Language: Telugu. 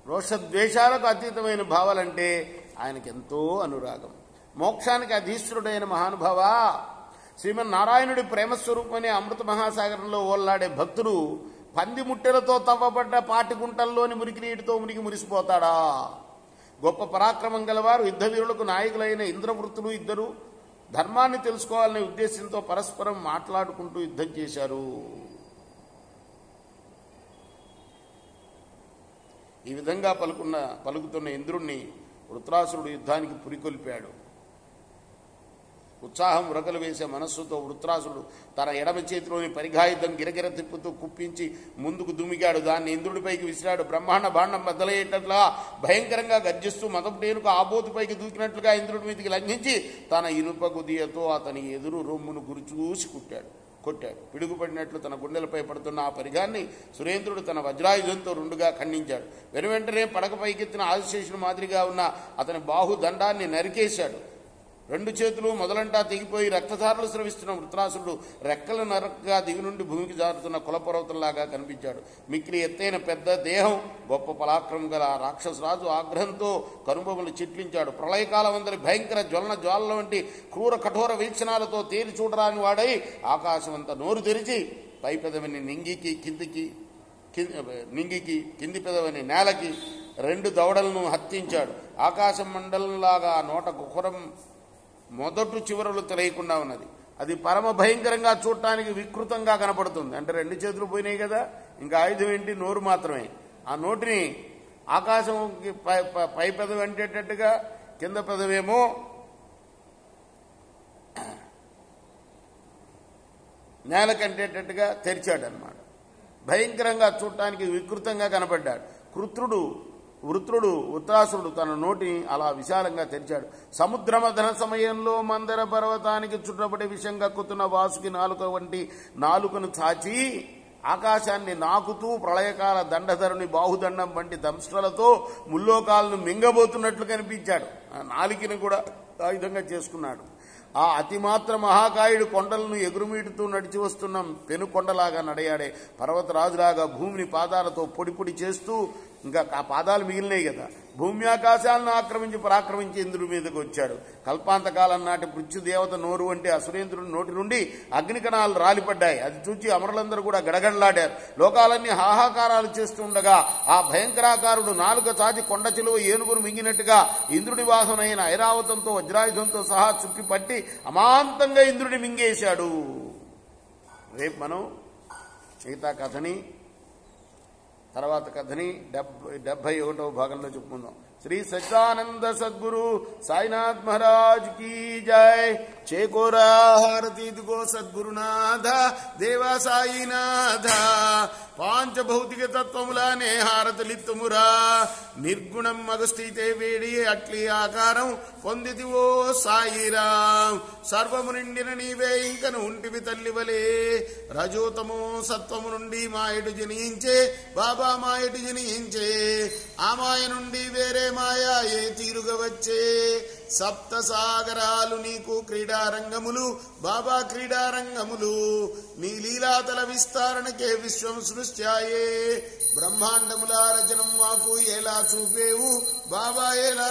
రోషద్వేషాలకు అతీతమైన భావాలంటే ఆయనకి ఎంతో అనురాగం. మోక్షానికి అధీశ్వరుడైన మహానుభావ, శ్రీమన్నారాయణుడి ప్రేమస్వరూపమనే అమృత మహాసాగరంలో ఓల్లాడే భక్తుడు పంది ముట్టెలతో తవ్వబడ్డ పాటిగుంటల్లోని మురికి నీటితో మునిగి మురిసిపోతాడా? గొప్ప పరాక్రమం గలవారు యుద్ధవీరులకు నాయకులైన ఇంద్రవృత్తులు ఇద్దరు ధర్మాన్ని తెలుసుకోవాలనే ఉద్దేశంతో పరస్పరం మాట్లాడుకుంటూ యుద్ధం చేశారు. ఈ విధంగా పలుకుతున్న ఇంద్రుణ్ణి వృత్రాసురుడు యుద్ధానికి పురికొల్పాడు. ఉత్సాహం ఉరకలు వేసే మనస్సుతో వృత్రాసురుడు తన ఎడమ చేతిలోని పరిఘాయుధం గిరగిర తిప్పుతూ కుప్పించి ముందుకు దుమిగాడు. దాన్ని ఇంద్రుడిపైకి విసిరాడు. బ్రహ్మాండ భాండం బద్దలయ్యేటట్లా భయంకరంగా గర్జిస్తూ మదపుటేనుకు ఆబోతుపైకి దూకినట్లుగా ఇంద్రుడి మీదకి లంఘించి తన ఇనుప గుదియతో అతని ఎదురు రొమ్మును గురిచూసి కొట్టాడు. పిడుగుపడినట్లు తన గుండెలపై పడుతున్న ఆ పరిఘాన్ని సురేంద్రుడు తన వజ్రాయుధంతో రెండుగా ఖండించాడు. వెనువెంటనే పడక పైకెత్తిన ఆదిశేషుని మాదిరిగా ఉన్న అతని బాహుదండాన్ని నరికేశాడు. రెండు చేతులు మొదలంటా తెగిపోయి రక్తధారలు స్రవిస్తున్న వృత్రాసురుడు రెక్కల నరకగా దివి నుండి భూమికి జారుతున్న కులపర్వతంలాగా కనిపించాడు. మిక్కిలి ఎత్తైన పెద్ద దేహం, గొప్ప పరాక్రమం గల రాక్షసరాజు ఆగ్రహంతో కనుబొమ్మలు చిట్లించాడు. ప్రళయకాలం అందరి భయంకర జ్వాలల వంటి క్రూర కఠోర వీక్షణాలతో తేలి చూడరాని వాడై ఆకాశం అంతా నోరు తెరిచి పై పెదవిని నింగికి కింది పెదవిని నేలకి రెండు దవడలను హత్తించాడు. ఆకాశం మండలంలాగా నోట కుహరం మొదటి చివరలు తెలియకుండా ఉన్నది. అది పరమ భయంకరంగా చూడటానికి వికృతంగా కనపడుతుంది. అంటే రెండు చేతులు పోయినాయి కదా, ఇంకా ఆయుధం ఏంటి? నోరు మాత్రమే. ఆ నోటిని ఆకాశం పై పెదవి అంటేటట్టుగా, కింద పెదవేమో నేలకంటేటట్టుగా తెరిచాడనమాట. భయంకరంగా చూడటానికి వికృతంగా కనపడ్డాడు. వృత్రాసురుడు తన నోటిని అలా విశాలంగా తెరిచాడు. సముద్రమథన సమయంలో మందర పర్వతానికి చుట్టబడి విషం కక్కుతున్న వాసుకి నాలుక వంటి నాలుకను చాచి ఆకాశాన్ని నాకుతూ ప్రళయకాల దండధరుని బాహుదండం వంటి దంష్ట్రలతో ముల్లోకాలను మింగబోతున్నట్లు కనిపించాడు. నాలికను కూడా ఆయుధంగా చేసుకున్నాడు. ఆ అతిమాత్ర మహాకాయుడు కొండలను ఎగురుమీటుతూ నడిచి వస్తున్న పెనుకొండలాగా నడయాడే పర్వతరాజులాగా భూమిని పాదాలతో పొడి చేస్తూ, ఇంకా ఆ పాదాలు మిగిలినాయి కదా, భూమి ఆకాశాలను పరాక్రమించి ఇంద్రుడి మీదకి వచ్చాడు. కల్పాంతకాలం నాటి పృథ్వీదేవత నోరు అంటే అసురేంద్రుడి నోటి నుండి అగ్నికణాలు రాలిపడ్డాయి. అది చూచి అమరులందరూ కూడా గడగడలాడారు. లోకాలన్నీ హాహాకారాలు చేస్తుండగా ఆ భయంకరాకారుడు నాలుక చాచి కొండ చెలువ ఏనుగును మింగినట్టుగా ఇంద్రుడి వాహనమైన ఐరావతంతో వజ్రాయుధంతో సహా చుట్టి పట్టి అమాంతంగా ఇంద్రుడిని మింగేశాడు. రేపు మనం మిగతా కథని తర్వాత కథని 71వ భాగంలో చెప్పుకుందాం. శ్రీ సచ్చిదానంద సద్గురు సాయినాథ్ మహారాజ్ కీ జై. చేకోరా హారతి ఇదిగో సద్గురునాథ దేవా సాయినాథ. పాంచభౌతిక తత్వములానే హారతలిత్తుమురా. నిర్గుణం మగస్థితే వేడి అట్లి ఆకారం పొందితివో సాయిరాం. సర్వము నిండిన నీవే ఇంకను ఉంటివి తల్లివలే. రజోతమో సత్వము నుండి మాయడు జనించే బాబా మాయడు జనించే. ఆ మాయ నుండి వేరే మాయా ఏ తీరుగా వచ్చే. సప్త సాగరాలు నీకు క్రీడారంగములు బాబా క్రీడారంగములు. నీ లీలాతల విస్తారణకే విశ్వం సృష్ట్యాయే. బ్రహ్మాండముల రచనం మాకు ఎలా చూపేవు బాబా ఎలా